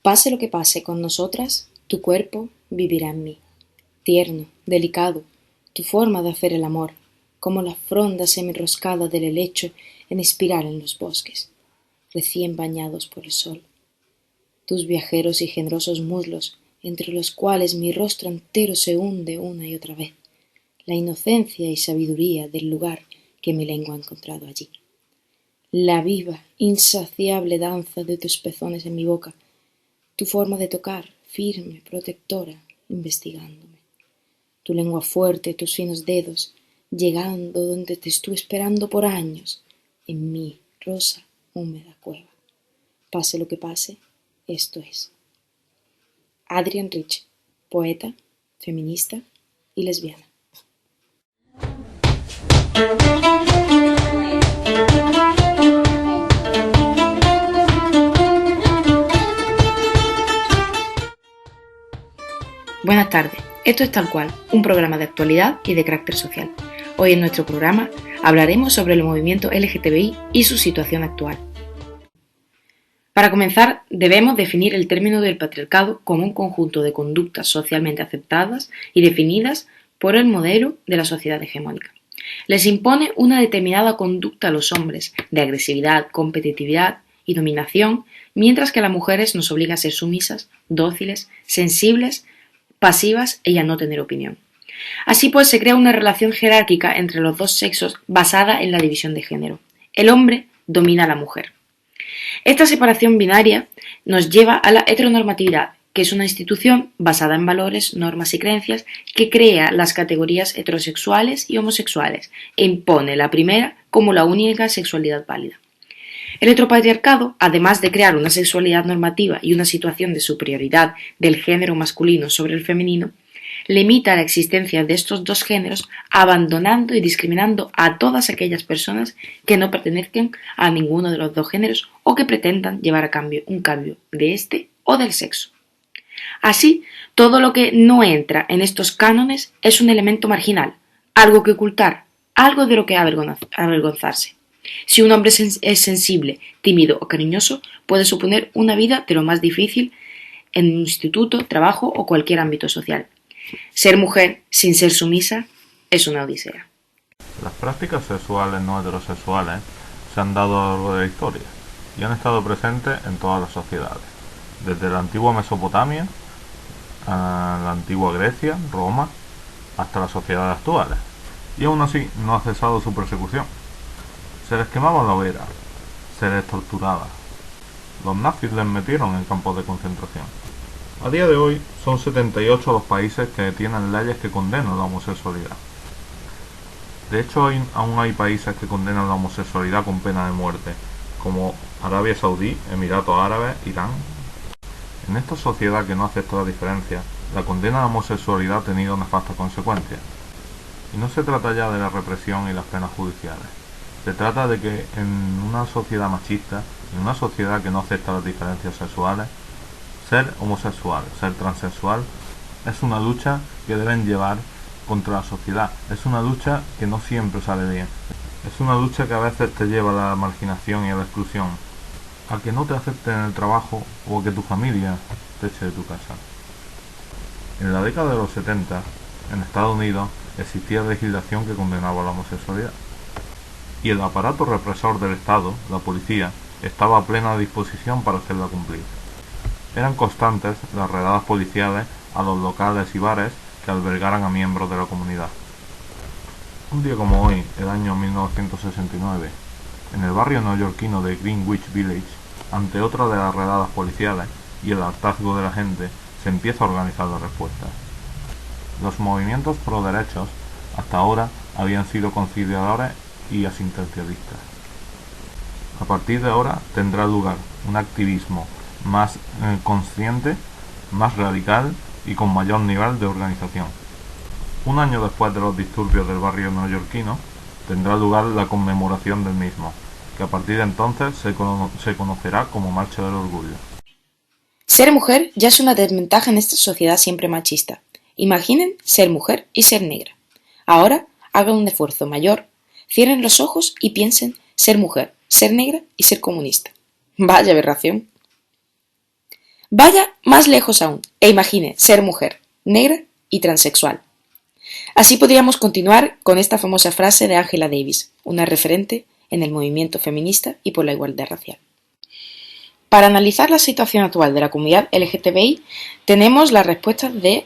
Pase lo que pase con nosotras, tu cuerpo vivirá en mí. Tierno, delicado, tu forma de hacer el amor, como la fronda semirroscada del helecho en espiral en los bosques, recién bañados por el sol. Tus viajeros y generosos muslos, entre los cuales mi rostro entero se hunde una y otra vez, la inocencia y sabiduría del lugar que mi lengua ha encontrado allí. La viva, insaciable danza de tus pezones en mi boca, tu forma de tocar, firme, protectora, investigándome. Tu lengua fuerte, tus finos dedos, llegando donde te estuve esperando por años, en mi rosa, húmeda cueva. Pase lo que pase, esto es. Adrienne Rich, poeta, feminista y lesbiana. Buenas tardes, esto es Tal Cual, un programa de actualidad y de carácter social. Hoy en nuestro programa hablaremos sobre el movimiento LGTBI y su situación actual. Para comenzar, debemos definir el término del patriarcado como un conjunto de conductas socialmente aceptadas y definidas por el modelo de la sociedad hegemónica. Les impone una determinada conducta a los hombres, de agresividad, competitividad y dominación, mientras que a las mujeres nos obliga a ser sumisas, dóciles, sensibles, pasivas y a no tener opinión. Así pues, se crea una relación jerárquica entre los dos sexos basada en la división de género. El hombre domina a la mujer. Esta separación binaria nos lleva a la heteronormatividad, que es una institución basada en valores, normas y creencias que crea las categorías heterosexuales y homosexuales e impone la primera como la única sexualidad válida. El heteropatriarcado, además de crear una sexualidad normativa y una situación de superioridad del género masculino sobre el femenino, limita la existencia de estos dos géneros, abandonando y discriminando a todas aquellas personas que no pertenezcan a ninguno de los dos géneros o que pretendan llevar a cabo un cambio de este o del sexo. Así, todo lo que no entra en estos cánones es un elemento marginal, algo que ocultar, algo de lo que avergonzarse. Si un hombre es sensible, tímido o cariñoso, puede suponer una vida de lo más difícil en un instituto, trabajo o cualquier ámbito social. Ser mujer sin ser sumisa es una odisea. Las prácticas sexuales no heterosexuales se han dado a lo largo de la historia y han estado presentes en todas las sociedades, desde la antigua Mesopotamia a la antigua Grecia, Roma, hasta las sociedades actuales, y aún así no ha cesado su persecución. Se les quemaba la hoguera, se les torturaba. Los nazis les metieron en campos de concentración. A día de hoy son 78 los países que tienen leyes que condenan la homosexualidad. De hecho, aún hay países que condenan la homosexualidad con pena de muerte, como Arabia Saudí, Emiratos Árabes, Irán. En esta sociedad que no acepta la diferencia, la condena a la homosexualidad ha tenido nefastas consecuencias. Y no se trata ya de la represión y las penas judiciales. Se trata de que en una sociedad machista, en una sociedad que no acepta las diferencias sexuales, ser homosexual, ser transexual, es una lucha que deben llevar contra la sociedad. Es una lucha que no siempre sale bien. Es una lucha que a veces te lleva a la marginación y a la exclusión, a que no te acepten en el trabajo o a que tu familia te eche de tu casa. En la década de los 70, en Estados Unidos, existía legislación que condenaba la homosexualidad. Y el aparato represor del Estado, la policía, estaba a plena disposición para hacerla cumplir. Eran constantes las redadas policiales a los locales y bares que albergaran a miembros de la comunidad. Un día como hoy, el año 1969, en el barrio neoyorquino de Greenwich Village, ante otra de las redadas policiales y el hartazgo de la gente, se empieza a organizar la respuesta. Los movimientos pro derechos hasta ahora habían sido conciliadores y asistencialistas. A partir de ahora tendrá lugar un activismo más consciente, más radical y con mayor nivel de organización. Un año después de los disturbios del barrio neoyorquino, tendrá lugar la conmemoración del mismo, que a partir de entonces se conocerá como Marcha del Orgullo. Ser mujer ya es una desventaja en esta sociedad siempre machista. Imaginen ser mujer y ser negra. Ahora hagan un esfuerzo mayor, cierren los ojos y piensen ser mujer, ser negra y ser comunista. Vaya aberración. Vaya más lejos aún e imagine ser mujer, negra y transexual. Así podríamos continuar con esta famosa frase de Angela Davis, una referente en el movimiento feminista y por la igualdad racial. Para analizar la situación actual de la comunidad LGTBI, tenemos las respuestas de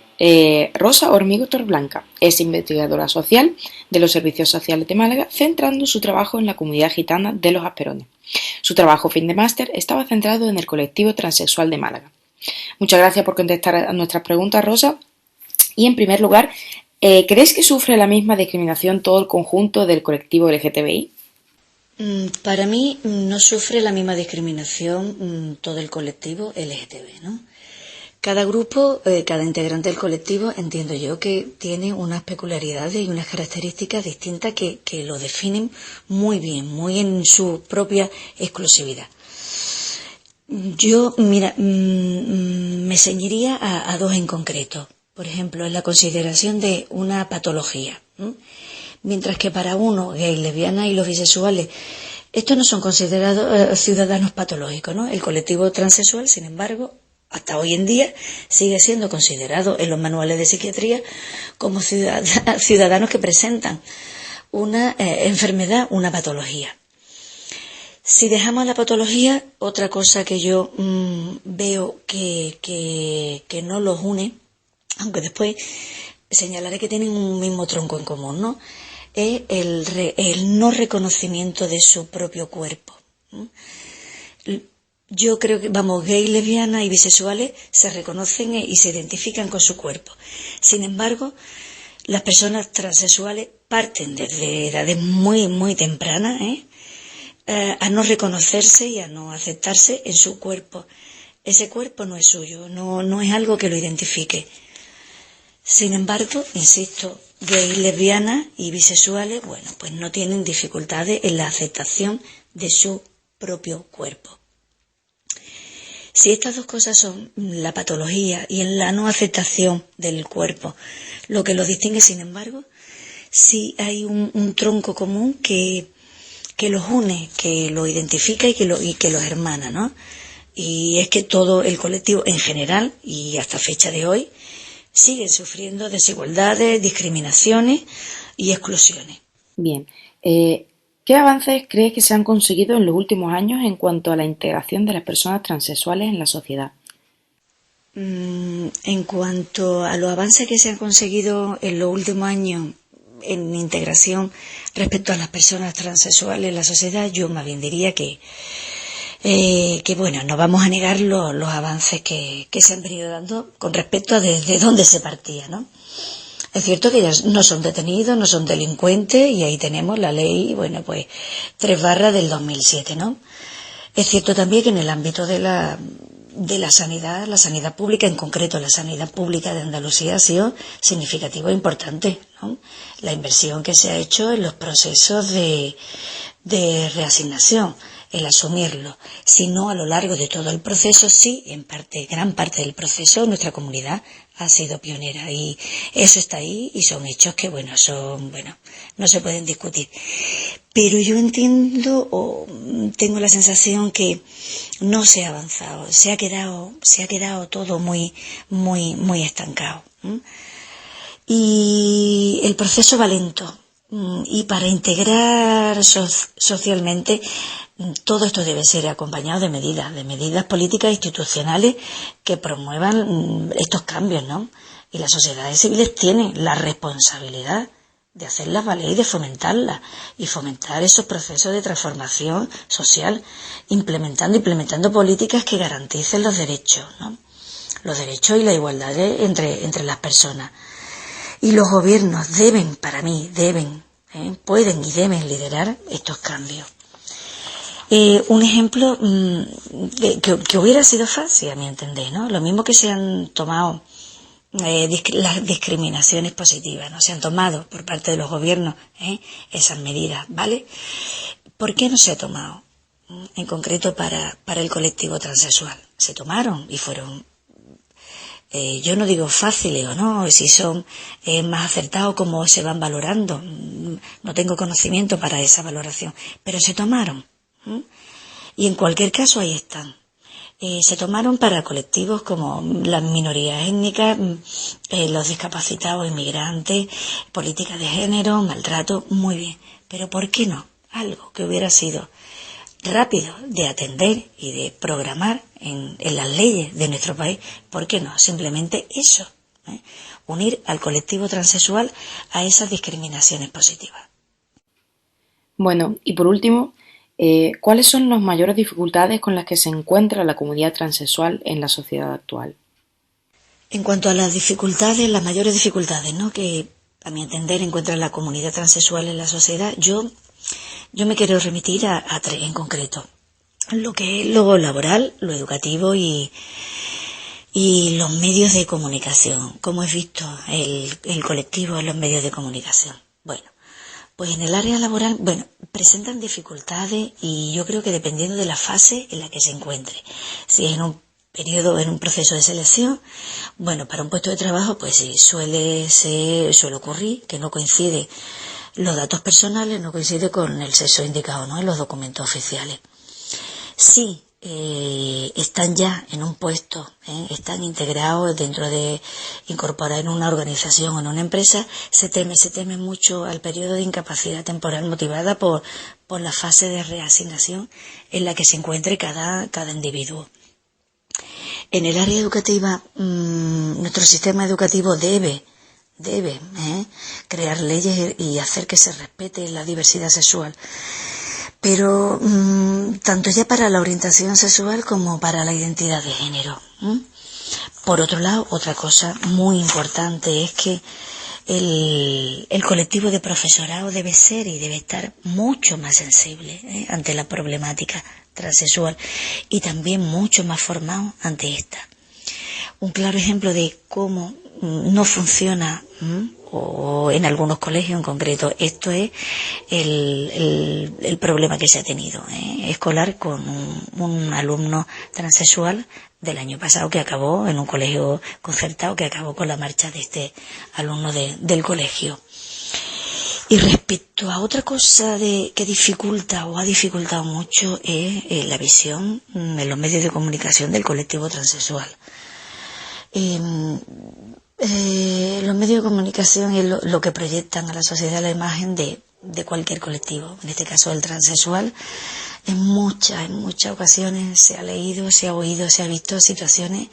Rosa Hormigo Torreblanca, es investigadora social de los Servicios Sociales de Málaga, centrando su trabajo en la comunidad gitana de Los Asperones. Su trabajo fin de máster estaba centrado en el colectivo transexual de Málaga. Muchas gracias por contestar a nuestras preguntas, Rosa. Y en primer lugar, ¿crees que sufre la misma discriminación todo el conjunto del colectivo LGTBI? Para mí no sufre la misma discriminación todo el colectivo LGTB, ¿no? Cada grupo, cada integrante del colectivo, entiendo yo que tiene unas peculiaridades y unas características distintas que lo definen muy bien, muy en su propia exclusividad. Yo, mira, me ceñiría a dos en concreto. Por ejemplo, en la consideración de una patología. Mientras que para uno, gay, lesbiana y los bisexuales, estos no son considerados ciudadanos patológicos, ¿no? El colectivo transexual, sin embargo, hasta hoy en día sigue siendo considerado en los manuales de psiquiatría como ciudadanos que presentan una enfermedad, una patología. Si dejamos la patología, otra cosa que yo veo que no los une, aunque después señalaré que tienen un mismo tronco en común, ¿no? Es el no reconocimiento de su propio cuerpo. Yo creo que, gay, lesbianas y bisexuales se reconocen y se identifican con su cuerpo. Sin embargo, las personas transexuales parten desde edades muy, muy tempranas, a no reconocerse y a no aceptarse en su cuerpo. Ese cuerpo no es suyo, no es algo que lo identifique. Sin embargo, insisto, gays, lesbianas y bisexuales, pues no tienen dificultades en la aceptación de su propio cuerpo. Si estas dos cosas son la patología y en la no aceptación del cuerpo, lo que los distingue, sin embargo, sí hay un tronco común que los une, que los identifica y que los hermana, ¿no? Y es que todo el colectivo en general, y hasta fecha de hoy, siguen sufriendo desigualdades, discriminaciones y exclusiones. Bien, ¿qué avances crees que se han conseguido en los últimos años en cuanto a la integración de las personas transexuales en la sociedad? En cuanto a los avances que se han conseguido en los últimos años en integración respecto a las personas transexuales en la sociedad, yo más bien diría que no vamos a negar los avances que se han venido dando con respecto a desde dónde se partía, ¿no? Es cierto que ya no son detenidos, no son delincuentes, y ahí tenemos la ley, 3/ del 2007, ¿no? Es cierto también que en el ámbito de la sanidad, la sanidad pública, en concreto la sanidad pública de Andalucía, ha sido significativo e importante, ¿no? La inversión que se ha hecho en los procesos de reasignación, el asumirlo, sino a lo largo de todo el proceso, sí, gran parte del proceso, nuestra comunidad ha sido pionera, y eso está ahí, y son hechos que, no se pueden discutir. Pero yo entiendo, o tengo la sensación que no se ha avanzado, se ha quedado todo muy, muy, muy estancado. Y el proceso va lento. Y para integrar socialmente, todo esto debe ser acompañado de medidas políticas e institucionales que promuevan estos cambios, ¿no? Y las sociedades civiles tienen la responsabilidad de hacerlas valer y de fomentarlas, y fomentar esos procesos de transformación social, implementando políticas que garanticen los derechos, ¿no? Los derechos y la igualdad entre las personas. Y los gobiernos pueden y deben liderar estos cambios. Un ejemplo que hubiera sido fácil, a mi entender, ¿no? Lo mismo que se han tomado las discriminaciones positivas, ¿no? Se han tomado por parte de los gobiernos esas medidas, ¿vale? ¿Por qué no se ha tomado? En concreto para el colectivo transexual. Se tomaron y fueron, yo no digo fáciles o no, si son más acertados, como se van valorando. No tengo conocimiento para esa valoración, pero se tomaron. Y en cualquier caso ahí están. se tomaron para colectivos como las minorías étnicas, los discapacitados, inmigrantes, políticas de género, maltrato, muy bien. Pero ¿por qué no? Algo que hubiera sido rápido de atender y de programar en las leyes de nuestro país, ¿por qué no? Simplemente eso, unir al colectivo transexual a esas discriminaciones positivas. Bueno, y por último, ¿cuáles son las mayores dificultades con las que se encuentra la comunidad transexual en la sociedad actual? En cuanto a las dificultades, las mayores dificultades, ¿no?, que a mi entender encuentra la comunidad transexual en la sociedad, yo me quiero remitir a tres en concreto. Lo que es lo laboral, lo educativo y los medios de comunicación. ¿Cómo es visto el colectivo en los medios de comunicación? Bueno, pues en el área laboral, presentan dificultades y yo creo que dependiendo de la fase en la que se encuentre. Si es en un periodo, en un proceso de selección, para un puesto de trabajo, pues sí, suele ocurrir que no coincide los datos personales, no coincide con el sexo indicado, ¿no?, en los documentos oficiales. Sí, están ya en un puesto, están integrados dentro de incorporar en una organización o en una empresa, se teme mucho al periodo de incapacidad temporal motivada por la fase de reasignación en la que se encuentre cada individuo. En el área educativa, nuestro sistema educativo debe crear leyes y hacer que se respete la diversidad sexual. Pero tanto ya para la orientación sexual como para la identidad de género. Por otro lado, otra cosa muy importante es que el colectivo de profesorado debe ser y debe estar mucho más sensible ante la problemática transexual y también mucho más formado ante esta. Un claro ejemplo de cómo no funciona o en algunos colegios en concreto, esto es el problema que se ha tenido escolar con un alumno transexual del año pasado que acabó en un colegio concertado, que acabó con la marcha de este alumno del colegio. Y respecto a otra cosa que dificulta o ha dificultado mucho es la visión en los medios de comunicación del colectivo transexual. Los medios de comunicación es lo que proyectan a la sociedad la imagen de cualquier colectivo, en este caso el transexual. En muchas ocasiones se ha leído, se ha oído, se ha visto situaciones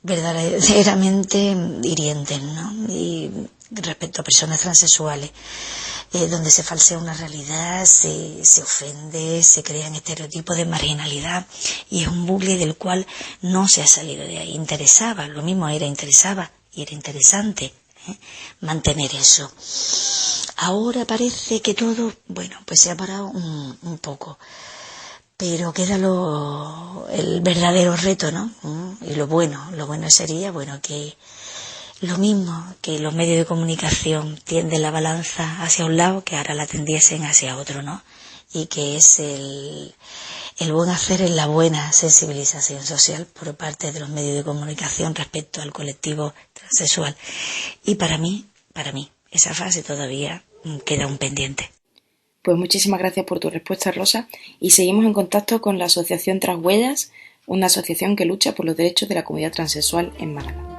verdaderamente hirientes, ¿no? Y respecto a personas transexuales, donde se falsea una realidad, se ofende, se crean estereotipos de marginalidad y es un bucle del cual no se ha salido de ahí. Lo mismo era interesante mantener eso. Ahora parece que todo, pues se ha parado un poco, pero queda el verdadero reto, ¿no? Y lo bueno sería, que lo mismo que los medios de comunicación tienden la balanza hacia un lado, que ahora la tendiesen hacia otro, ¿no? Y que es el buen hacer, en la buena sensibilización social por parte de los medios de comunicación respecto al colectivo transexual. Y para mí, esa fase todavía queda un pendiente. Pues muchísimas gracias por tu respuesta, Rosa, y seguimos en contacto con la Asociación Transhuellas, una asociación que lucha por los derechos de la comunidad transexual en Málaga.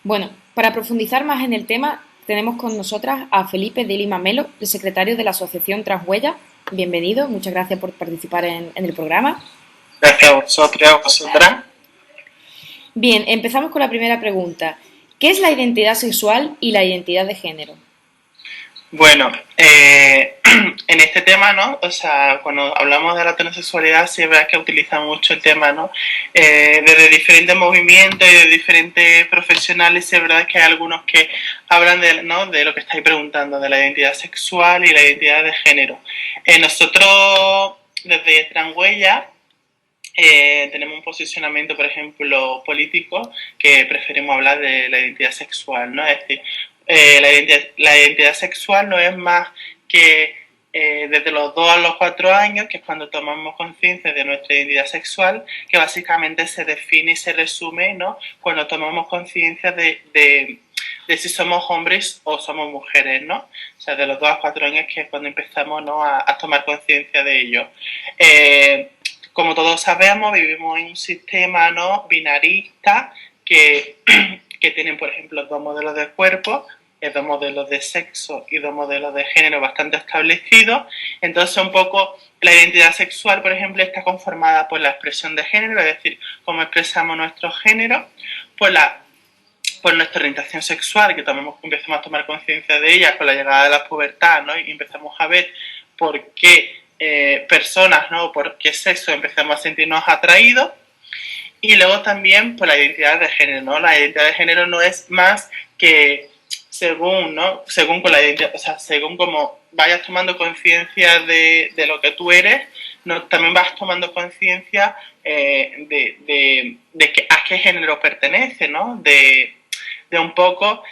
Bueno, para profundizar más en el tema, tenemos con nosotras a Felipe de Lima Melo, el secretario de la Asociación Transhuellas. Bienvenido, muchas gracias por participar en el programa. Gracias a vosotros, a vosotras. Bien, empezamos con la primera pregunta. ¿Qué es la identidad sexual y la identidad de género? Bueno, en este tema, ¿no? O sea, cuando hablamos de la transexualidad, sí es verdad que utiliza mucho el tema, ¿no? Desde diferentes movimientos y de diferentes profesionales, sí es verdad que hay algunos que hablan de lo que estáis preguntando, de la identidad sexual y la identidad de género. Nosotros, desde Transhuellas, tenemos un posicionamiento, por ejemplo, político, que preferimos hablar de la identidad sexual, ¿no? Es decir, la identidad sexual no es más que desde los 2 a los 4 años, que es cuando tomamos conciencia de nuestra identidad sexual, que básicamente se define y se resume, ¿no? Cuando tomamos conciencia de si somos hombres o somos mujeres, ¿no? O sea, de los 2 a 4 años, que es cuando empezamos, ¿no?, a tomar conciencia de ello. Como todos sabemos, vivimos en un sistema, ¿no?, binarista que tienen, por ejemplo, 2 modelos de cuerpo, 2 modelos de sexo y 2 modelos de género bastante establecidos. Entonces, un poco la identidad sexual, por ejemplo, está conformada por la expresión de género, es decir, cómo expresamos nuestro género, por nuestra orientación sexual, que empezamos a tomar conciencia de ella con la llegada de la pubertad, ¿no? Y empezamos a ver por qué personas, ¿no?, por qué sexo empezamos a sentirnos atraídos. Y luego también por la identidad de género, ¿no? La identidad de género no es más que según con la identidad, o sea, según como vayas tomando conciencia de lo que tú eres, ¿no?, también vas tomando conciencia de a qué género pertenece, ¿no? De un poco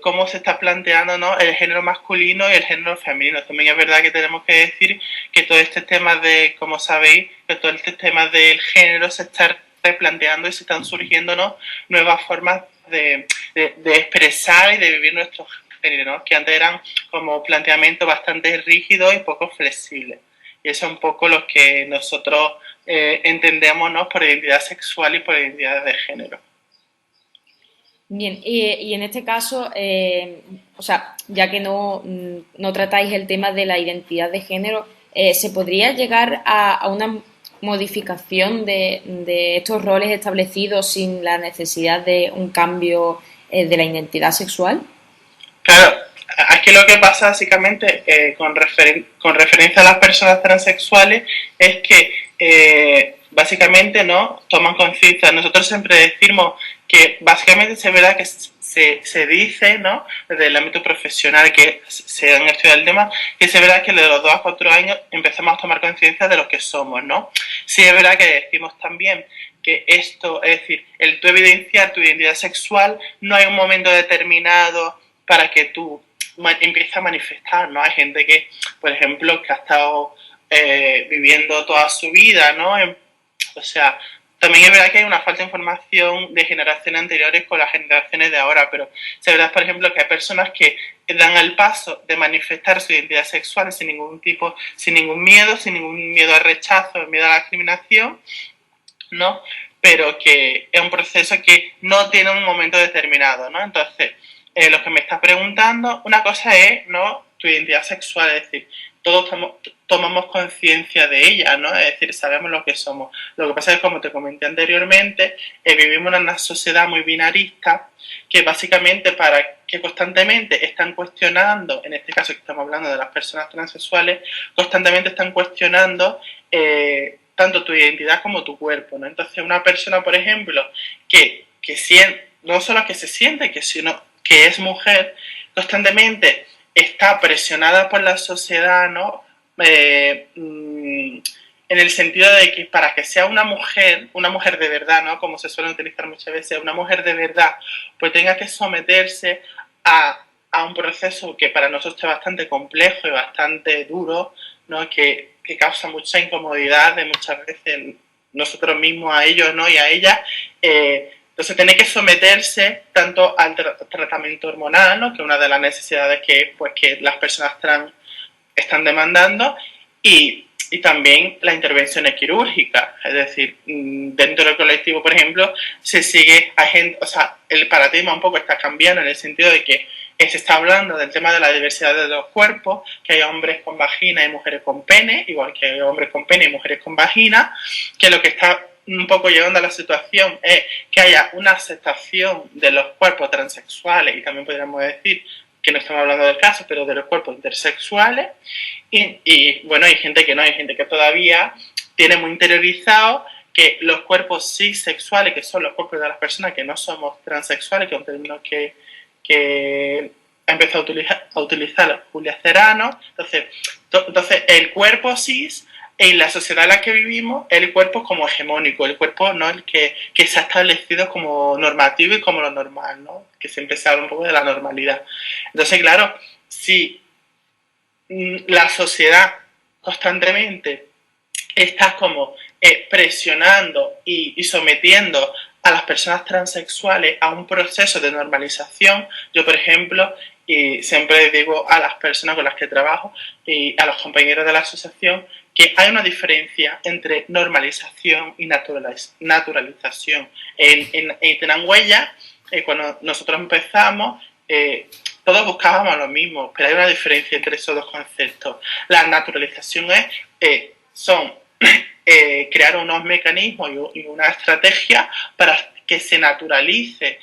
cómo se está planteando, ¿no?, el género masculino y el género femenino. También es verdad que tenemos que decir que todo este tema de, como sabéis, que todo este tema del género se está replanteando y se están surgiendo, ¿no?, nuevas formas de expresar y de vivir nuestro género, ¿no?, que antes eran como planteamientos bastante rígidos y poco flexibles. Y eso es un poco lo que nosotros entendemos, ¿no?, por identidad sexual y por identidad de género. Bien, y en este caso, o sea, ya que no tratáis el tema de la identidad de género, ¿se podría llegar a una modificación de estos roles establecidos sin la necesidad de un cambio de la identidad sexual? Claro, aquí lo que pasa básicamente con referencia a las personas transexuales es que básicamente, ¿no?, toman conciencia. Nosotros siempre decimos que básicamente se verá que se dice, ¿no?, desde el ámbito profesional que se han estudiado el tema, que se verá que de los 2 a 4 años empezamos a tomar conciencia de lo que somos, ¿no? Sí es verdad que decimos también que esto, es decir, el tú evidenciar tu identidad sexual, no hay un momento determinado para que tú empieces a manifestar, ¿no? Hay gente que, por ejemplo, que ha estado viviendo toda su vida, ¿no? O sea, también es verdad que hay una falta de información de generaciones anteriores con las generaciones de ahora, pero es verdad, por ejemplo, que hay personas que dan el paso de manifestar su identidad sexual sin ningún miedo al rechazo, miedo a la discriminación, ¿no? Pero que es un proceso que no tiene un momento determinado, ¿no? Entonces, lo que me estás preguntando, una cosa es, ¿no?, tu identidad sexual, es decir, todos tomamos conciencia de ella, ¿no? Es decir, sabemos lo que somos. Lo que pasa es que, como te comenté anteriormente, vivimos en una sociedad muy binarista que básicamente que constantemente están cuestionando, en este caso que estamos hablando de las personas transexuales, constantemente están cuestionando tanto tu identidad como tu cuerpo, ¿no? Entonces, una persona, por ejemplo, que no solo que se siente, sino que es mujer, constantemente está presionada por la sociedad, ¿no? En el sentido de que para que sea una mujer de verdad, ¿no?, como se suele utilizar muchas veces, una mujer de verdad, pues tenga que someterse a un proceso que para nosotros es bastante complejo y bastante duro, ¿no?, que causa mucha incomodidad de muchas veces nosotros mismos a ellos, ¿no?, y a ella. Entonces tiene que someterse tanto al tratamiento hormonal, ¿no?, que es una de las necesidades que las personas trans están demandando, y también las intervenciones quirúrgicas. Es decir, dentro del colectivo, por ejemplo, se sigue o sea, el paradigma un poco está cambiando en el sentido de que se está hablando del tema de la diversidad de los cuerpos, que hay hombres con vagina y mujeres con pene, igual que hay hombres con pene y mujeres con vagina, que lo que está un poco llegando a la situación es que haya una aceptación de los cuerpos transexuales, y también podríamos decir que no estamos hablando del caso, pero de los cuerpos intersexuales, y bueno, hay gente que todavía tiene muy interiorizado que los cuerpos cisexuales, que son los cuerpos de las personas que no somos transexuales, que es un término que ha empezado a utilizar Julia Serano. Entonces el cuerpo cis en la sociedad en la que vivimos, el cuerpo como hegemónico, el cuerpo, ¿no?, el que se ha establecido como normativo y como lo normal, ¿no? Que siempre se habla un poco de la normalidad. Entonces, claro, si la sociedad constantemente está como presionando y sometiendo a las personas transexuales a un proceso de normalización, yo, por ejemplo, y siempre digo a las personas con las que trabajo y a los compañeros de la asociación que hay una diferencia entre normalización y naturalización. En Tenangüeya, cuando nosotros empezamos, todos buscábamos lo mismo, pero hay una diferencia entre esos dos conceptos. La naturalización son crear unos mecanismos y una estrategia para que se naturalice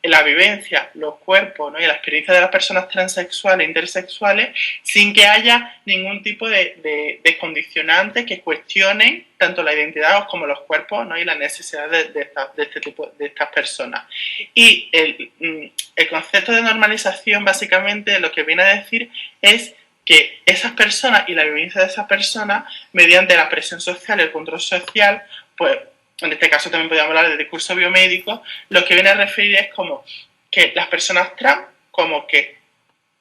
la vivencia, los cuerpos, ¿no?, y la experiencia de las personas transexuales e intersexuales sin que haya ningún tipo de condicionantes que cuestionen tanto la identidad como los cuerpos, ¿no?, y las necesidades de este tipo de estas personas. Y el concepto de normalización básicamente lo que viene a decir es que esas personas y la vivencia de esas personas, mediante la presión social y el control social, pues en este caso también podríamos hablar de discurso biomédico, lo que viene a referir es como que las personas trans, como que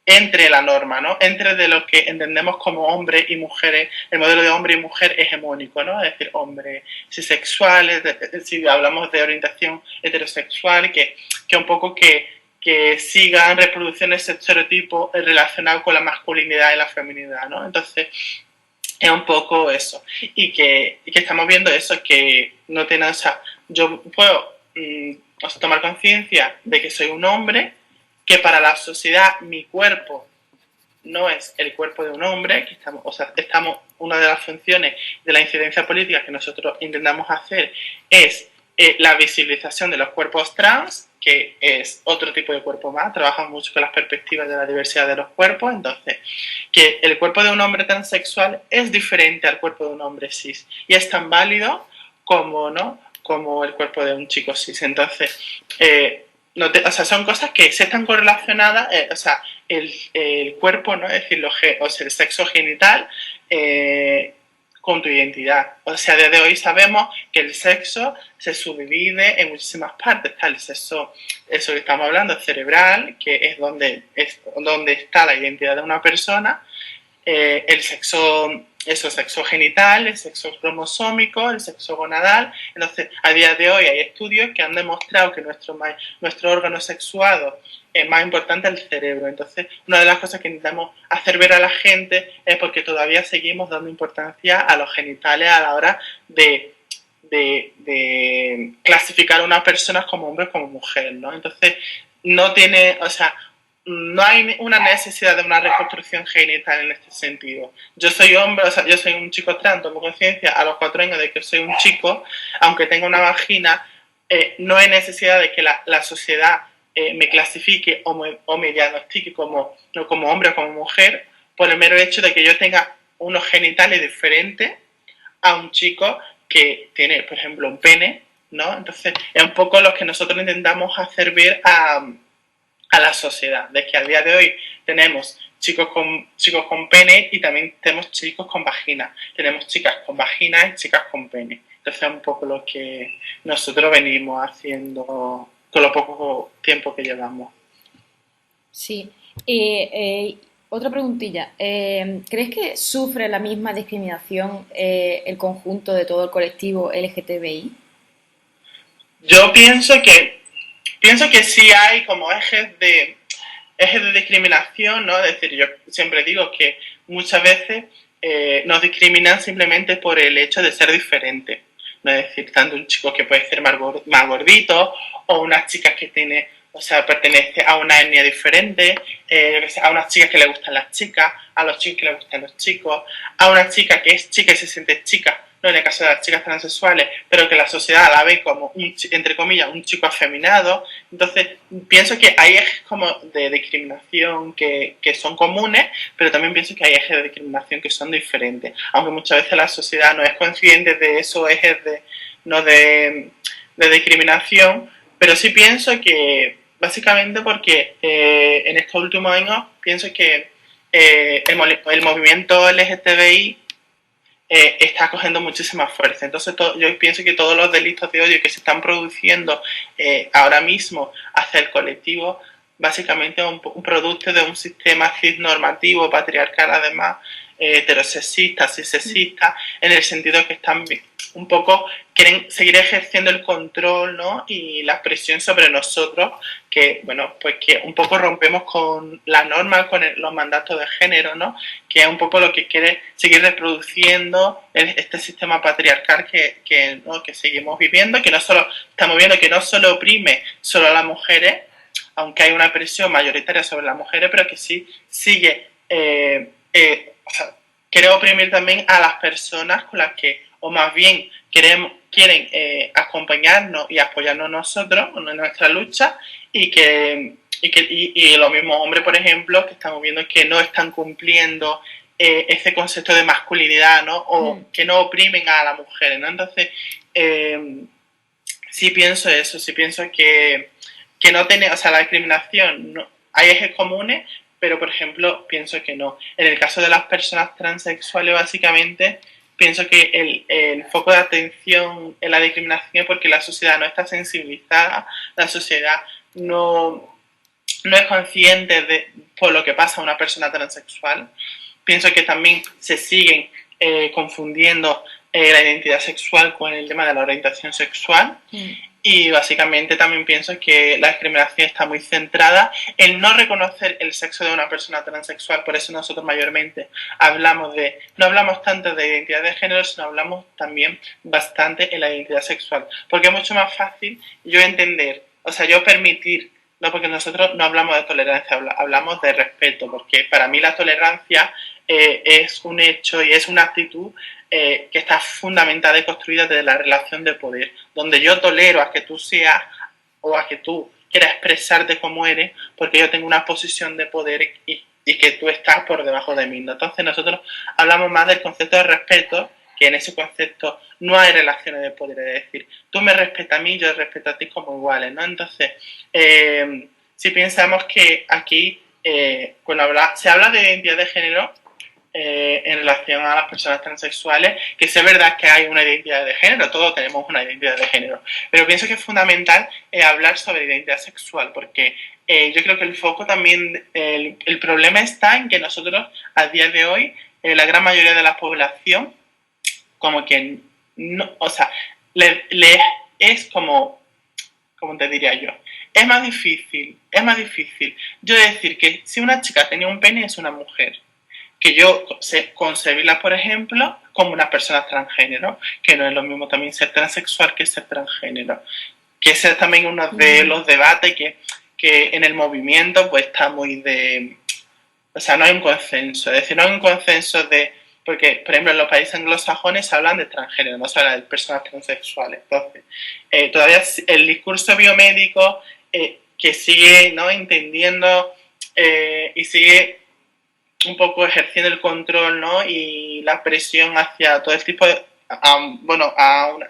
entre la norma, ¿no?, entre de lo que entendemos como hombres y mujeres, el modelo de hombre y mujer hegemónico, ¿no?, es decir, hombres cisexuales, si hablamos de orientación heterosexual, que un poco que sigan reproducciones ese estereotipo relacionado con la masculinidad y la feminidad, ¿no? Entonces, es un poco eso. Y que estamos viendo eso, que no tiene, o sea, yo puedo tomar conciencia de que soy un hombre, que para la sociedad mi cuerpo no es el cuerpo de un hombre, que una de las funciones de la incidencia política que nosotros intentamos hacer es la visibilización de los cuerpos trans, que es otro tipo de cuerpo más, trabajamos mucho con las perspectivas de la diversidad de los cuerpos, entonces, que el cuerpo de un hombre transexual es diferente al cuerpo de un hombre cis, y es tan válido como, ¿no?, como el cuerpo de un chico cis. Entonces, son cosas que se están correlacionadas, el cuerpo, ¿no?, es decir, el sexo genital, con tu identidad. O sea, desde hoy sabemos que el sexo se subdivide en muchísimas partes. Está el sexo, eso que estamos hablando, cerebral, que es donde está la identidad de una persona, el sexo genital, el sexo cromosómico, el sexo gonadal. Entonces, a día de hoy hay estudios que han demostrado que nuestro órgano sexuado es más importante el cerebro. Entonces, una de las cosas que intentamos hacer ver a la gente es porque todavía seguimos dando importancia a los genitales a la hora de clasificar a una persona como hombre o como mujer, ¿no? Entonces, no hay una necesidad de una reconstrucción genital en este sentido. Yo soy hombre, yo soy un chico trans, tomo conciencia a los 4 años de que soy un chico, aunque tenga una vagina, no hay necesidad de que la sociedad me clasifique o me diagnostique como hombre o como mujer por el mero hecho de que yo tenga unos genitales diferentes a un chico que tiene, por ejemplo, un pene, ¿no? Entonces, es un poco lo que nosotros intentamos hacer ver a la sociedad, de que a día de hoy tenemos chicos con pene y también tenemos chicos con vagina, tenemos chicas con vagina y chicas con pene. Entonces es un poco lo que nosotros venimos haciendo con lo poco tiempo que llevamos. Sí. Otra preguntilla. ¿Crees que sufre la misma discriminación el conjunto de todo el colectivo LGTBI? Yo pienso que sí hay como ejes de discriminación, ¿no? Es decir, yo siempre digo que muchas veces nos discriminan simplemente por el hecho de ser diferentes. ¿No? Es decir, tanto un chico que puede ser más gordito, o una chica que pertenece a una etnia diferente, a unas chicas que le gustan las chicas, a los chicos que le gustan los chicos, a una chica que es chica y se siente chica, no en el caso de las chicas transexuales, pero que la sociedad la ve como entre comillas, un chico afeminado. Entonces, pienso que hay ejes como de discriminación que son comunes, pero también pienso que hay ejes de discriminación que son diferentes, aunque muchas veces la sociedad no es consciente de esos ejes de discriminación, pero sí pienso que, básicamente porque en estos últimos años, pienso que el movimiento LGTBI está cogiendo muchísima fuerza. Entonces yo pienso que todos los delitos de odio que se están produciendo ahora mismo hacia el colectivo, básicamente es un producto de un sistema cisnormativo, patriarcal además, heterosexista, cisexista, en el sentido que están un poco, quieren seguir ejerciendo el control, ¿no? Y la presión sobre nosotros, que, bueno, pues que un poco rompemos con la norma, con los mandatos de género, ¿no? Que es un poco lo que quiere seguir reproduciendo este sistema patriarcal ¿no? que seguimos viviendo, que no solo estamos viendo que no solo oprime solo a las mujeres, aunque hay una presión mayoritaria sobre las mujeres, pero que sí sigue, o sea, quiere oprimir también a las personas con las que, o más bien quieren acompañarnos y apoyarnos nosotros en nuestra lucha, y los mismos hombres, por ejemplo, que estamos viendo que no están cumpliendo ese concepto de masculinidad, ¿no? O que no oprimen a las mujeres, ¿no? Entonces, sí pienso eso, sí pienso que no tiene, o sea, la discriminación, no, hay ejes comunes, pero por ejemplo pienso que no. En el caso de las personas transexuales, básicamente pienso que el foco de atención en la discriminación es porque la sociedad no está sensibilizada, la sociedad no es consciente por lo que pasa a una persona transexual. Pienso que también se siguen confundiendo la identidad sexual con el tema de la orientación sexual. Y básicamente también pienso que la discriminación está muy centrada en no reconocer el sexo de una persona transexual. Por eso nosotros mayormente no hablamos tanto de identidad de género, sino hablamos también bastante en la identidad sexual. Porque es mucho más fácil yo entender, o sea, yo permitir, no, porque nosotros no hablamos de tolerancia, hablamos de respeto, porque para mí la tolerancia es un hecho y es una actitud que está fundamentada y construida desde la relación de poder, donde yo tolero a que tú seas o a que tú quieras expresarte como eres, porque yo tengo una posición de poder y que tú estás por debajo de mí, ¿no? Entonces nosotros hablamos más del concepto de respeto, que en ese concepto no hay relaciones de poder, es decir, tú me respetas a mí, yo respeto a ti como iguales, ¿no? Entonces, si pensamos que aquí, cuando se habla de identidad de género, en relación a las personas transexuales, que es verdad que hay una identidad de género, todos tenemos una identidad de género, pero pienso que es fundamental hablar sobre identidad sexual, porque yo creo que el foco también, el problema está en que nosotros a día de hoy, la gran mayoría de la población, como que no, o sea, es como te diría yo, es más difícil yo decir que si una chica tenía un pene es una mujer, que yo concebirla, por ejemplo, como una persona transgénero, que no es lo mismo también ser transexual que ser transgénero, que ese es también uno de los debates que en el movimiento pues está muy o sea, no hay un consenso, es decir, no hay un consenso porque, por ejemplo, en los países anglosajones se hablan de transgénero, no se habla de personas transexuales. Entonces, todavía el discurso biomédico que sigue, ¿no?, entendiendo y sigue un poco ejerciendo el control, ¿no?, y la presión hacia todo el tipo de a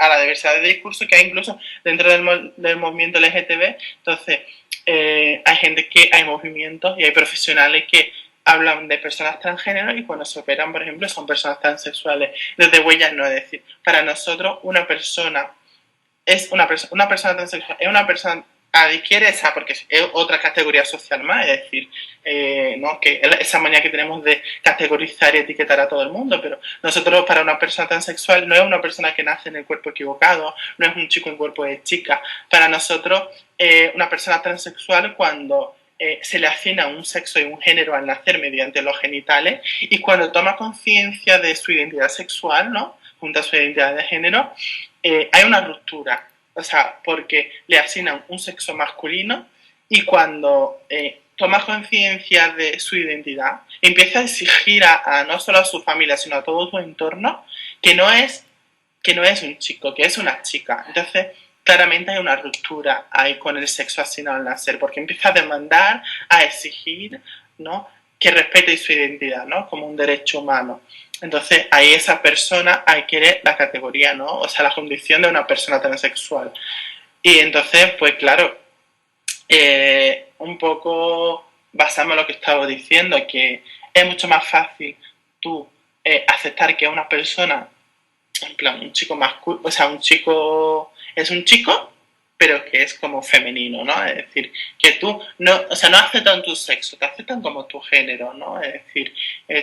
la diversidad de discursos que hay incluso dentro del movimiento LGTB. Entonces, hay movimientos y hay profesionales que hablan de personas transgénero y cuando se operan, por ejemplo, son personas transexuales. Desde huellas no, es decir, para nosotros una persona transexual, es una persona adquiere esa, porque es otra categoría social más, es decir, ¿no?, que esa manía que tenemos de categorizar y etiquetar a todo el mundo, pero nosotros, para una persona transexual, no es una persona que nace en el cuerpo equivocado, no es un chico en cuerpo de chica. Para nosotros, una persona transexual, cuando se le asigna un sexo y un género al nacer mediante los genitales, y cuando toma conciencia de su identidad sexual, ¿no?, junto a su identidad de género, hay una ruptura. O sea, porque le asignan un sexo masculino y cuando toma conciencia de su identidad, empieza a exigir no solo a su familia, sino a todo su entorno, que no es un chico, que es una chica. Entonces, claramente hay una ruptura ahí con el sexo asignado al nacer, porque empieza a demandar, a exigir, ¿no?, que respete su identidad, ¿no?, como un derecho humano. Entonces, ahí esa persona adquiere la categoría, ¿no?, o sea, la condición de una persona transexual. Y entonces, pues claro, un poco basamos en lo que estaba diciendo, que es mucho más fácil tú aceptar que una persona, en plan, un chico masculino, o sea, un chico es un chico, pero que es como femenino, ¿no? Es decir, que tú no, o sea, no aceptan tu sexo, te aceptan como tu género, ¿no? Es decir,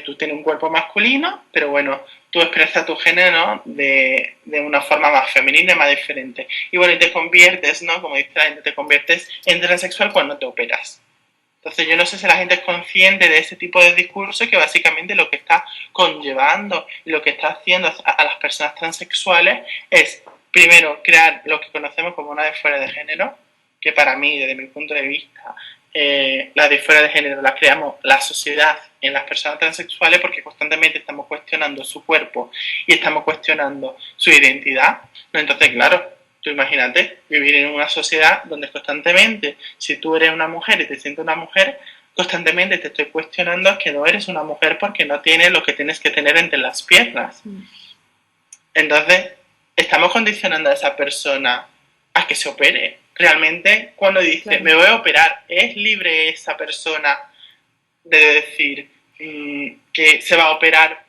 tú tienes un cuerpo masculino, pero bueno, tú expresas tu género de una forma más femenina y más diferente. Y bueno, y te conviertes, ¿no? Como dice la gente, te conviertes en transexual cuando te operas. Entonces yo no sé si la gente es consciente de ese tipo de discurso que básicamente lo que está conllevando y lo que está haciendo a las personas transexuales es, primero, crear lo que conocemos como una disforia de género, que para mí, desde mi punto de vista, la disforia de género la creamos la sociedad en las personas transexuales porque constantemente estamos cuestionando su cuerpo y estamos cuestionando su identidad. Entonces, claro, tú imagínate vivir en una sociedad donde constantemente, si tú eres una mujer y te sientes una mujer, constantemente te estoy cuestionando que no eres una mujer porque no tienes lo que tienes que tener entre las piernas. Entonces, estamos condicionando a esa persona a que se opere. Realmente, cuando dice, claro, me voy a operar, ¿es libre esa persona de decir que se va a operar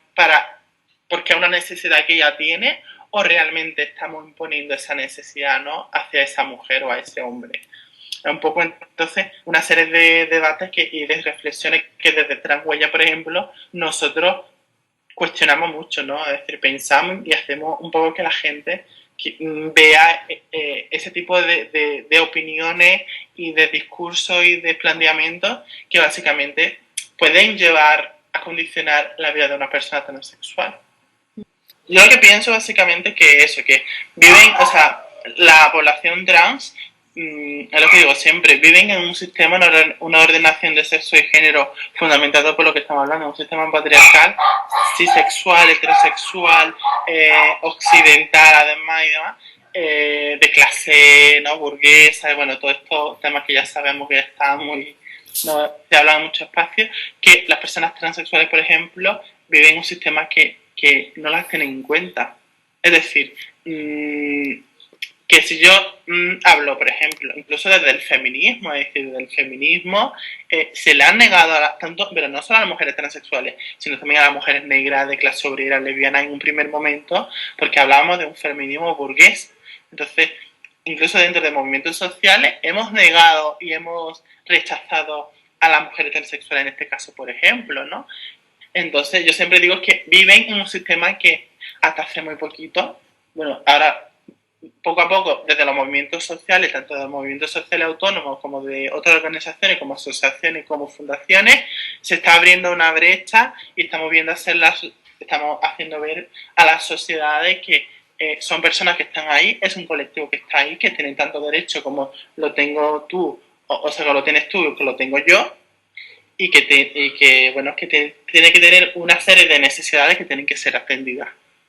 porque es una necesidad que ella tiene? ¿O realmente estamos imponiendo esa necesidad, ¿no?, hacia esa mujer o a ese hombre? Es un poco, entonces, una serie de debates y de reflexiones que desde Transhuella, por ejemplo, nosotros cuestionamos mucho, ¿no? Es decir, pensamos y hacemos un poco que la gente vea ese tipo de opiniones y de discursos y de planteamientos que básicamente pueden llevar a condicionar la vida de una persona transexual. Yo lo que pienso básicamente que eso, que viven, o sea, la población trans, es lo que digo siempre, viven en un sistema, una ordenación de sexo y género fundamentado por lo que estamos hablando, un sistema patriarcal, cisexual, heterosexual, occidental además y demás, de clase, ¿no?, burguesa, y bueno, todos estos temas que ya sabemos que están muy, no se habla en mucho espacio, que las personas transexuales, por ejemplo, viven en un sistema que no las tienen en cuenta. Es decir, que si yo hablo, por ejemplo, incluso desde el feminismo, es decir, desde el feminismo se le han negado tanto, pero no solo a las mujeres transexuales, sino también a las mujeres negras, de clase obrera, lesbiana en un primer momento, porque hablábamos de un feminismo burgués. Entonces, incluso dentro de movimientos sociales hemos negado y hemos rechazado a las mujeres transexuales en este caso, por ejemplo, ¿no? Entonces, yo siempre digo que viven en un sistema que hasta hace muy poquito, bueno, ahora poco a poco, desde los movimientos sociales, tanto de los movimientos sociales autónomos como de otras organizaciones, como asociaciones, como fundaciones, se está abriendo una brecha y estamos haciendo ver a las sociedades que son personas que están ahí, es un colectivo que está ahí, que tienen tanto derecho como lo tengo tú, o sea, que lo tienes tú, que lo tengo yo, y que tiene que tener una serie de necesidades que tienen que ser atendidas,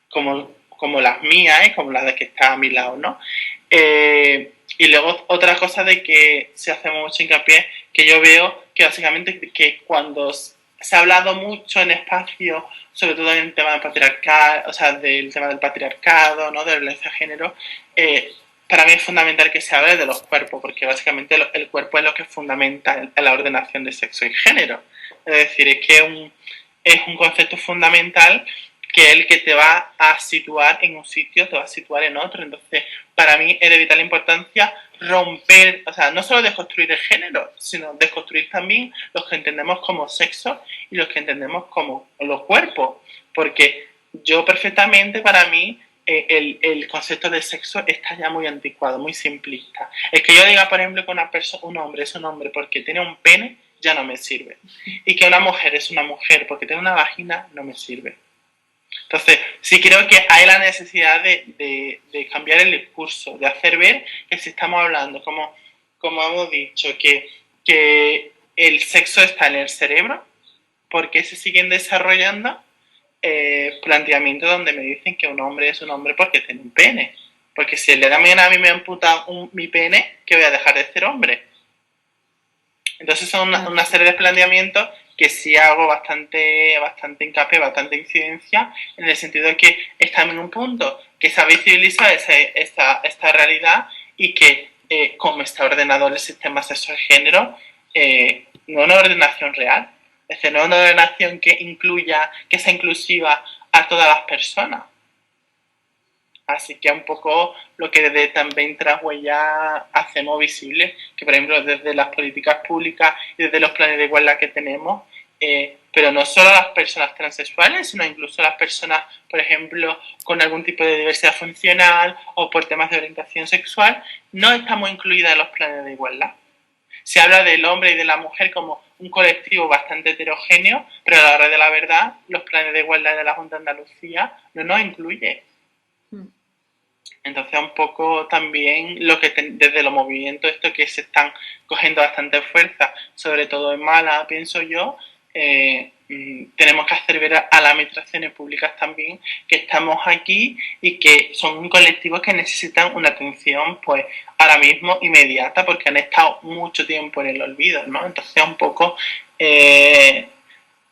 como las mías, como las de que está a mi lado, ¿no? Y luego otra cosa de que se hace mucho hincapié, que yo veo que básicamente que cuando se ha hablado mucho en espacio, sobre todo en el tema del patriarcado, o sea, del tema del patriarcado, ¿no?, de la violencia de género, para mí es fundamental que se hable de los cuerpos, porque básicamente el cuerpo es lo que fundamenta la ordenación de sexo y género. Es decir, es que es un concepto fundamental que es el que te va a situar en un sitio, te va a situar en otro. Entonces, para mí es de vital importancia romper, o sea, no solo desconstruir el género, sino desconstruir también los que entendemos como sexo y los que entendemos como los cuerpos. Porque yo perfectamente, para mí, el concepto de sexo está ya muy anticuado, muy simplista. El que yo diga, por ejemplo, que un hombre es un hombre porque tiene un pene, ya no me sirve. Y que una mujer es una mujer porque tiene una vagina, no me sirve. Entonces, sí creo que hay la necesidad de cambiar el discurso, de hacer ver que si estamos hablando, como hemos dicho, que el sexo está en el cerebro, porque se siguen desarrollando planteamientos donde me dicen que un hombre es un hombre porque tiene un pene. Porque si el día de mañana a mí me amputan mi pene, que voy a dejar de ser hombre. Entonces son una serie de planteamientos que sí hago bastante hincapié, bastante incidencia, en el sentido de que estamos en un punto que se ha visibilizado esta realidad y que como está ordenado el sistema sexo y género, no es una ordenación real. Es decir, no es una ordenación que incluya, que sea inclusiva a todas las personas. Así que un poco lo que desde también Trashuella hacemos visible, que por ejemplo desde las políticas públicas y desde los planes de igualdad que tenemos, pero no solo a las personas transexuales, sino incluso a las personas, por ejemplo, con algún tipo de diversidad funcional o por temas de orientación sexual, no estamos incluidas en los planes de igualdad. Se habla del hombre y de la mujer como un colectivo bastante heterogéneo, pero a la hora de la verdad, los planes de igualdad de la Junta de Andalucía no nos incluye. Entonces un poco también lo que desde los movimientos estos que se están cogiendo bastante fuerza, sobre todo en Málaga, pienso yo, tenemos que hacer ver a las administraciones públicas también que estamos aquí y que son un colectivo que necesitan una atención pues ahora mismo inmediata porque han estado mucho tiempo en el olvido, ¿no? Entonces un poco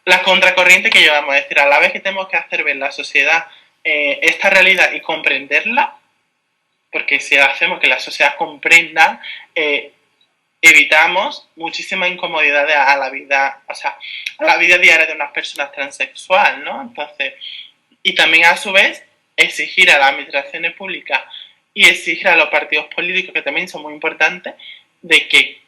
la contracorriente que llevamos, es decir, a la vez que tenemos que hacer ver la sociedad esta realidad y comprenderla, porque si hacemos que la sociedad comprenda, evitamos muchísimas incomodidades a la vida, o sea, a la vida diaria de unas personas transexuales, ¿no? Entonces, y también a su vez exigir a las administraciones públicas y exigir a los partidos políticos, que también son muy importantes, de que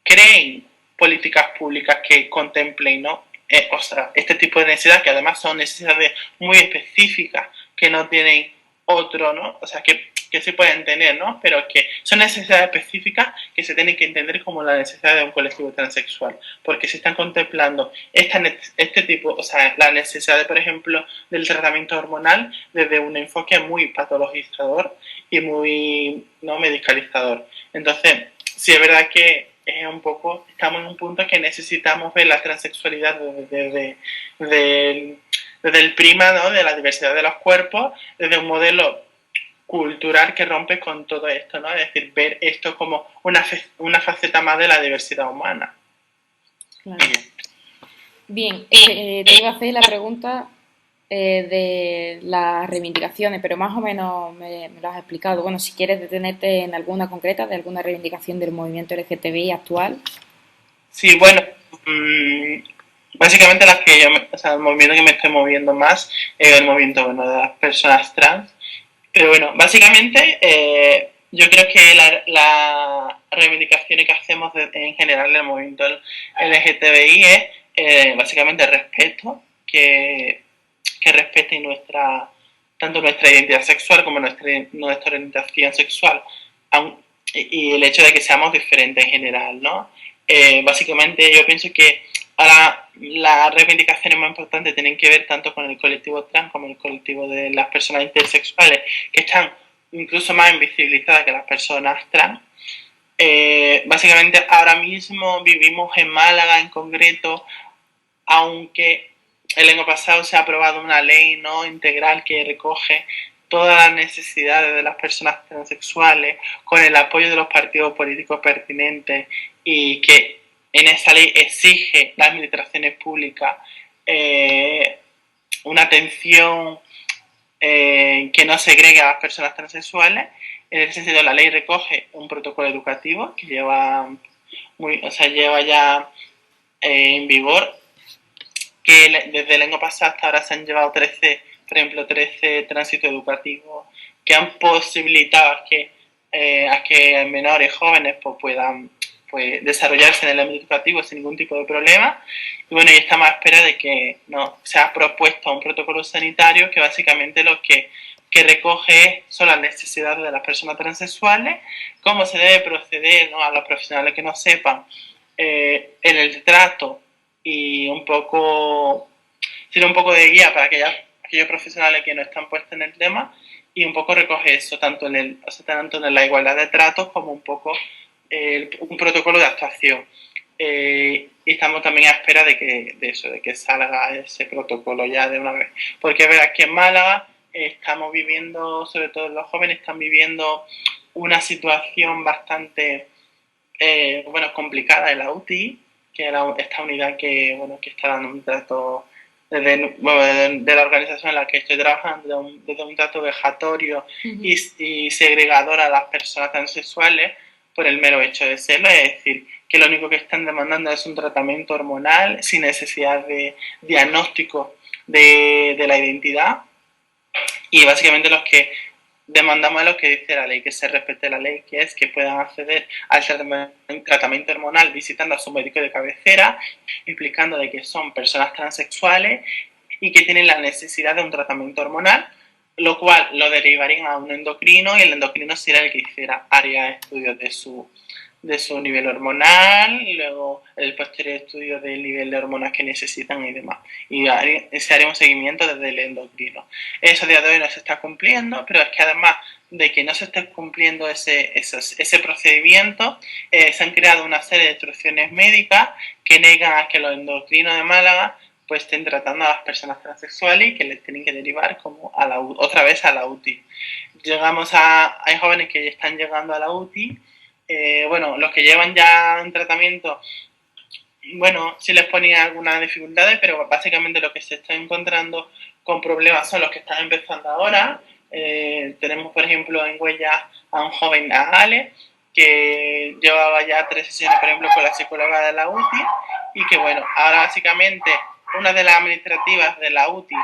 creen políticas públicas que contemplen, ¿no? O sea, este tipo de necesidades, que además son necesidades muy específicas, que no tienen otro, ¿no? O sea, que se pueden tener, ¿no? Pero que son necesidades específicas que se tienen que entender como la necesidad de un colectivo transexual, porque se están contemplando este tipo, o sea, la necesidad, por ejemplo, del tratamiento hormonal desde un enfoque muy patologizador y muy no medicalizador. Entonces, sí es verdad que es un poco, estamos en un punto que necesitamos ver la transexualidad desde el prisma, ¿no? De la diversidad de los cuerpos, desde un modelo cultural que rompe con todo esto, ¿no? Es decir, ver esto como una faceta más de la diversidad humana. Claro. Bien, te iba a hacer la pregunta de las reivindicaciones, pero más o menos me lo has explicado. Bueno, si quieres detenerte en alguna concreta, de alguna reivindicación del movimiento LGTBI actual. Sí, bueno, básicamente las que o sea, el movimiento que me estoy moviendo más es el movimiento, bueno, de las personas trans. Pero bueno, básicamente yo creo que las reivindicaciones que hacemos en general del movimiento LGTBI es básicamente el respeto, que respete tanto nuestra identidad sexual como nuestra orientación sexual, y el hecho de que seamos diferentes en general, ¿no? Básicamente yo pienso que ahora las reivindicaciones más importantes tienen que ver tanto con el colectivo trans como el colectivo de las personas intersexuales, que están incluso más invisibilizadas que las personas trans. Básicamente ahora mismo vivimos en Málaga en concreto, aunque el año pasado se ha aprobado una ley no integral que recoge todas las necesidades de las personas transexuales con el apoyo de los partidos políticos pertinentes y que en esa ley exige las administraciones públicas una atención que no segregue a las personas transexuales. En ese sentido, la ley recoge un protocolo educativo que lleva ya en vigor, que desde el año pasado hasta ahora se han llevado 13 tránsitos educativos que han posibilitado a que menores jóvenes pues, puedan desarrollarse en el ámbito educativo sin ningún tipo de problema. Y bueno, y estamos a espera de que se ha propuesto un protocolo sanitario que básicamente lo que recoge son las necesidades de las personas transexuales, cómo se debe proceder, ¿no? A los profesionales que no sepan en el trato y un poco de guía para aquellos profesionales que no están puestos en el tema, y un poco recoge eso tanto en la igualdad de tratos como un poco un protocolo de actuación. Y estamos también a espera de que salga ese protocolo ya de una vez, porque verás que en Málaga estamos viviendo, sobre todo los jóvenes están viviendo una situación bastante complicada en la UTI, que es esta unidad que está dando un trato de la organización en la que estoy trabajando, desde un trato vejatorio y segregador a las personas transexuales por el mero hecho de serlo, es decir, que lo único que están demandando es un tratamiento hormonal sin necesidad de diagnóstico de la identidad, y básicamente los que demandamos lo que dice la ley, que se respete la ley, que es que puedan acceder al tratamiento hormonal visitando a su médico de cabecera, implicando de que son personas transexuales y que tienen la necesidad de un tratamiento hormonal, lo cual lo derivarían a un endocrino, y el endocrino sería el que haría estudios de su nivel hormonal, y luego el posterior estudio del nivel de hormonas que necesitan y demás. Y se haría un seguimiento desde el endocrino. Eso a día de hoy no se está cumpliendo, pero es que además de que no se esté cumpliendo ese procedimiento, se han creado una serie de instrucciones médicas que negan a que los endocrinos de Málaga pues estén tratando a las personas transexuales y que les tienen que derivar como otra vez a la UTI. Hay jóvenes que están llegando a la UTI. Bueno, los que llevan ya en tratamiento, bueno, sí les ponía algunas dificultades, pero básicamente lo que se está encontrando con problemas son los que están empezando ahora. Tenemos, por ejemplo, en Huellas a un joven, a Ale, que llevaba ya 3 sesiones, por ejemplo, con la psicóloga de la UTI, y que, bueno, ahora básicamente una de las administrativas de la UTI,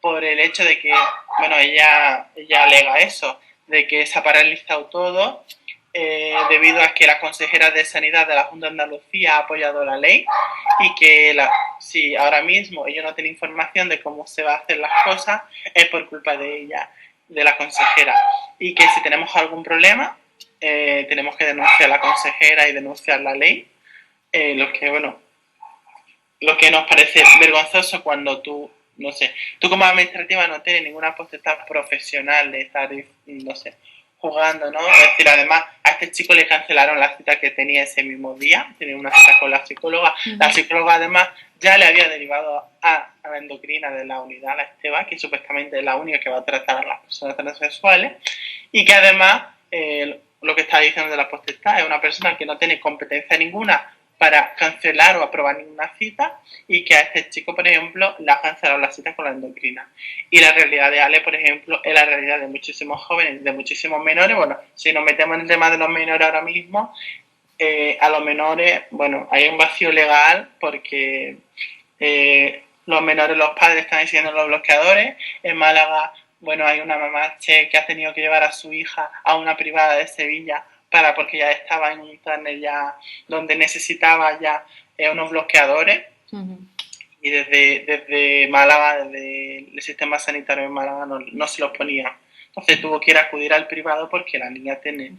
por el hecho de que, bueno, ella alega eso, de que se ha paralizado todo, debido a que la consejera de Sanidad de la Junta de Andalucía ha apoyado la ley, y que si ahora mismo ellos no tienen información de cómo se va a hacer las cosas, es por culpa de ella, de la consejera, y que si tenemos algún problema, tenemos que denunciar a la consejera y denunciar la ley, lo que nos parece vergonzoso cuando tú como administrativa no tienes ninguna potestad profesional de estar, no sé, jugando, ¿no? Es decir, además, a este chico le cancelaron la cita que tenía ese mismo día, tenía una cita con la psicóloga. La psicóloga, además, ya le había derivado a la endocrina de la unidad, la Esteba, que supuestamente es la única que va a tratar a las personas transexuales, y que además, lo que está diciendo de la potestad, es una persona que no tiene competencia ninguna para cancelar o aprobar ninguna cita, y que a este chico, por ejemplo, le ha cancelado la cita con la endocrina. Y la realidad de Ale, por ejemplo, es la realidad de muchísimos jóvenes, de muchísimos menores. Bueno, si nos metemos en el tema de los menores ahora mismo, a los menores, bueno, hay un vacío legal porque los menores, los padres están diciendo los bloqueadores. En Málaga, bueno, hay una mamá que ha tenido que llevar a su hija a una privada de Sevilla porque ya estaba en un túnel ya donde necesitaba ya unos bloqueadores. Y desde Málaga, desde el sistema sanitario de Málaga no se los ponía. Entonces tuvo que ir a acudir al privado porque la niña tiene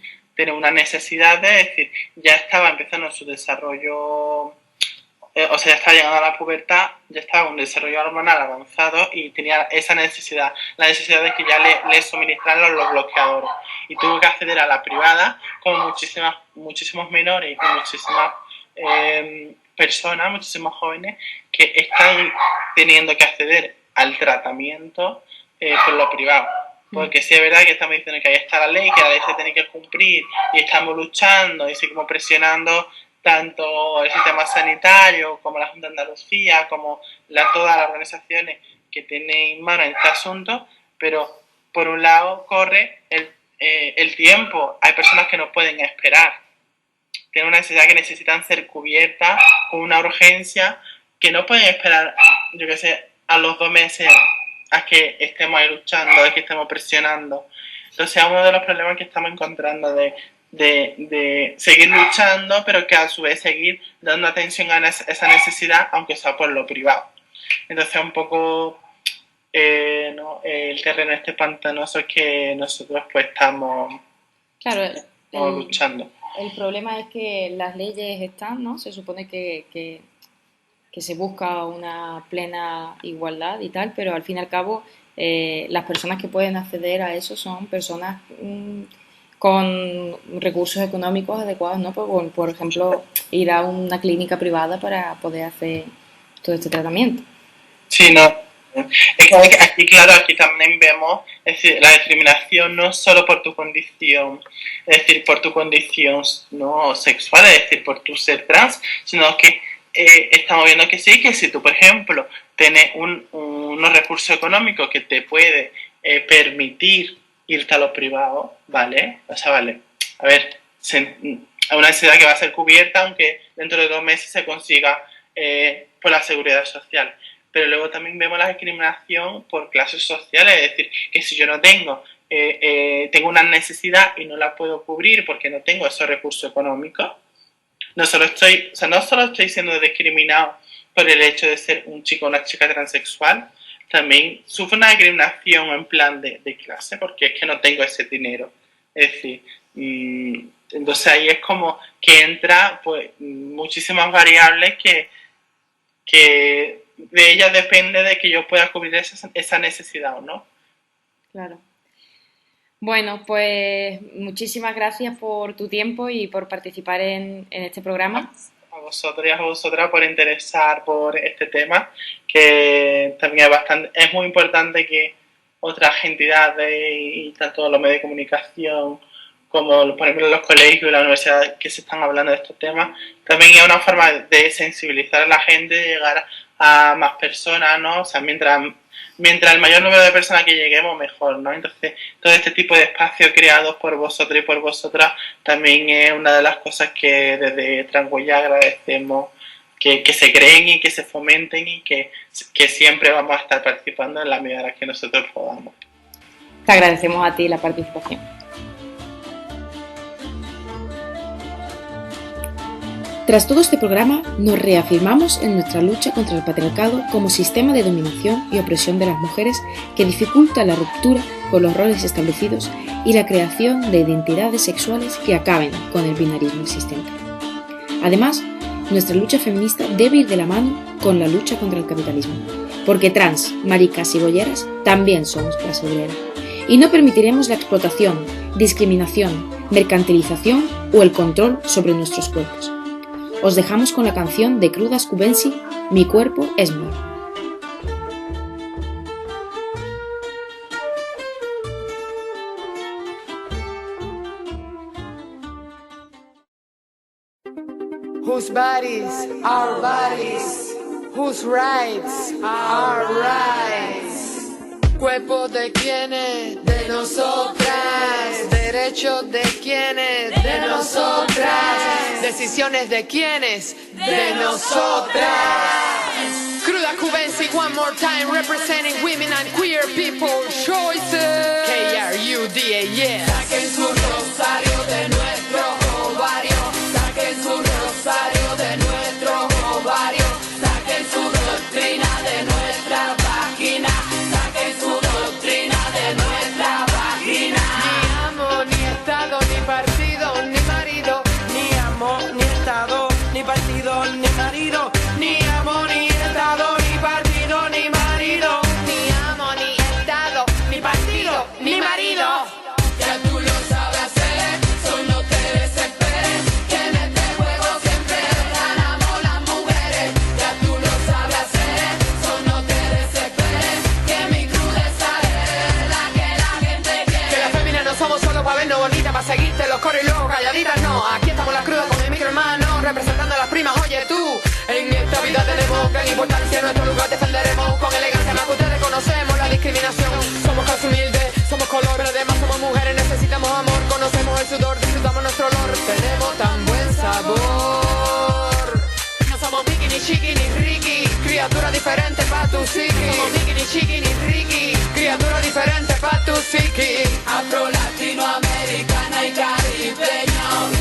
una necesidad es decir, ya estaba empezando su desarrollo, o sea, ya estaba llegando a la pubertad, ya estaba un desarrollo hormonal avanzado y tenía esa necesidad, la necesidad de que ya le suministraran los bloqueadores. Y tuvo que acceder a la privada con muchísimos menores y con muchísimas personas, muchísimos jóvenes que están teniendo que acceder al tratamiento por lo privado. Porque sí es verdad que estamos diciendo que ahí está la ley, que la ley se tiene que cumplir, y estamos luchando y seguimos presionando tanto el sistema sanitario como la Junta de Andalucía, como todas las organizaciones que tienen mano en este asunto, pero por un lado corre el tiempo, hay personas que no pueden esperar, tienen una necesidad que necesitan ser cubiertas con una urgencia, que no pueden esperar, yo qué sé, a los 2 meses a que estemos ahí luchando, a que estemos presionando. Entonces es uno de los problemas que estamos encontrando de seguir luchando, pero que a su vez seguir dando atención a esa necesidad, aunque sea por lo privado. Entonces un poco el terreno este pantanoso que nosotros pues estamos luchando. El problema es que las leyes están, ¿no? Se supone que se busca una plena igualdad y tal, pero al fin y al cabo las personas que pueden acceder a eso son personas con recursos económicos adecuados, ¿no? Por ejemplo, ir a una clínica privada para poder hacer todo este tratamiento. Sí, no. Es que aquí también vemos, es decir, la discriminación no solo por tu condición, es decir, por tu condición no sexual, es decir, por tu ser trans, sino que estamos viendo que sí, que si tú, por ejemplo, tienes unos recursos económicos que te puede permitir irte a lo privado, ¿vale? O sea, vale. A ver, una necesidad que va a ser cubierta, aunque dentro de 2 meses se consiga por la seguridad social. Pero luego también vemos la discriminación por clases sociales, es decir, que si yo no tengo una necesidad y no la puedo cubrir porque no tengo esos recursos económicos, no solo estoy siendo discriminado por el hecho de ser un chico o una chica transexual, también sufro una discriminación en plan de clase, porque es que no tengo ese dinero. Es decir, entonces ahí es como que entra pues muchísimas variables que de ellas depende de que yo pueda cubrir esa necesidad o no. Claro. Bueno, pues muchísimas gracias por tu tiempo y por participar en este programa. A vosotros y a vosotras por interesar por este tema, que también es muy importante que otras entidades y tanto los medios de comunicación como por ejemplo los colegios y la universidad que se están hablando de estos temas, también es una forma de sensibilizar a la gente, de llegar a más personas, ¿no? O sea, mientras el mayor número de personas que lleguemos, mejor, ¿no? Entonces, todo este tipo de espacios creados por vosotros y por vosotras también es una de las cosas que desde Transhuella agradecemos que se creen y que se fomenten y que siempre vamos a estar participando en la medida en la que nosotros podamos. Te agradecemos a ti la participación. Tras todo este programa, nos reafirmamos en nuestra lucha contra el patriarcado como sistema de dominación y opresión de las mujeres que dificulta la ruptura con los roles establecidos y la creación de identidades sexuales que acaben con el binarismo existente. Además, nuestra lucha feminista debe ir de la mano con la lucha contra el capitalismo, porque trans, maricas y bolleras también somos clase obrera. Y no permitiremos la explotación, discriminación, mercantilización o el control sobre nuestros cuerpos. Os dejamos con la canción de Crudas Cubensi, Mi cuerpo es mío. Whose bodies are bodies, whose rights are rights. Cuerpo de quienes, de nosotras. Derechos de quienes, de nosotras. Decisiones de quienes, de nosotras. Cruda Cubensi, one more time, representing women and queer people choices. KRUDA, yeah. Saquen su rosario de nuestro ovario. Saquen su rosario de nuestro ovario. Saquen su doctrina de nuestra vagina. Saquen su doctrina de nuestra vagina. Ni amo, ni estado, ni partido, ni marido. Ni amo, ni estado, ni partido, ni marido. Ni amo, ni estado, ni partido, ni marido. Ni amo, ni estado, ni partido, ni marido. Ya tú lo sabes hacer, solo te desesperes. Que en este juego siempre ganamos las mujeres. Ya tú lo sabes hacer, solo te desesperes. Que mi crudeza es la que la gente quiere. Que las féminas no somos solo para vernos bonitas, para seguirte los coros y luego calladitas, no. Aquí estamos las crudas con el micro hermano, representando a las primas, oye tú. En esta vida tenemos gran importancia, nuestro lugar defenderemos con elegancia, más que ustedes conocemos la discriminación. Somos clase humilde, somos color, pero además somos mujeres, necesitamos amor, conocemos el sudor, disfrutamos nuestro olor, tenemos tan buen sabor. No somos Mickey, ni Chiqui, ni Ricky, criatura diferente pa' tu psiqui. Somos Mickey, ni Chiqui, ni Ricky, criatura diferente pa' tu psiqui. Afro, latinoamericana y caribeña.